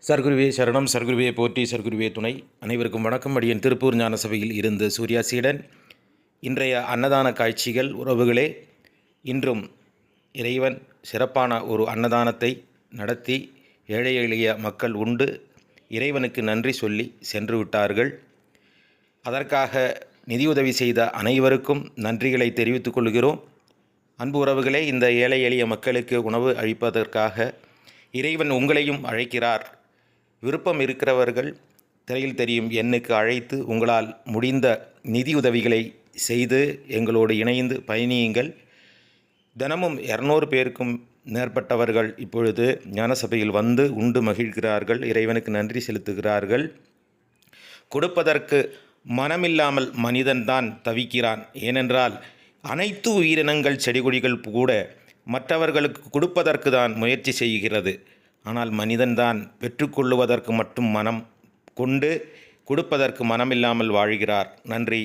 சர்க்குருவே சரணம், சர்க்குருவே போற்றி, சர்க்குருவே துணை. அனைவருக்கும் வணக்கம். அடியன் திருப்பூர் ஞான சபையில் இருந்து சூர்யா சீடன். இன்றைய அன்னதான காட்சிகள் உறவுகளே. இன்றும் இறைவன் சிறப்பான ஒரு அன்னதானத்தை நடத்தி ஏழை எளிய மக்கள் உண்டு இறைவனுக்கு நன்றி சொல்லி சென்று விட்டார்கள். அதற்காக நிதியுதவி செய்த அனைவருக்கும் நன்றிகளை தெரிவித்துக் கொள்கிறோம். அன்பு உறவுகளே, இந்த ஏழை எளிய மக்களுக்கு உணவு அளிப்பதற்காக இறைவன் உங்களையும் அழைக்கிறார். விருப்பம் இருக்கிறவர்கள் திரையில் தெரியும் எண்ணுக்கு அழைத்து உங்களால் முடிந்த நிதியுதவிகளை செய்து எங்களோடு இணைந்து பயணியுங்கள். தினமும் 200 பேருக்கும் மேற்பட்டவர்கள் இப்பொழுது ஞானசபையில் வந்து உண்டு மகிழ்கிறார்கள், இறைவனுக்கு நன்றி செலுத்துகிறார்கள். கொடுப்பதற்கு மனமில்லாமல் மனிதன்தான் தவிக்கிறான். ஏனென்றால் அனைத்து உயிரினங்கள் செடிகொடிகள் கூட மற்றவர்களுக்கு கொடுப்பதற்கு தான் முயற்சி செய்கிறது. ஆனால் மனிதன்தான் பெற்றுக்கொள்ளுவதற்கு மட்டும் மனம் கொண்டு கொடுப்பதற்கு மனமில்லாமல் வாழ்கிறார். நன்றி.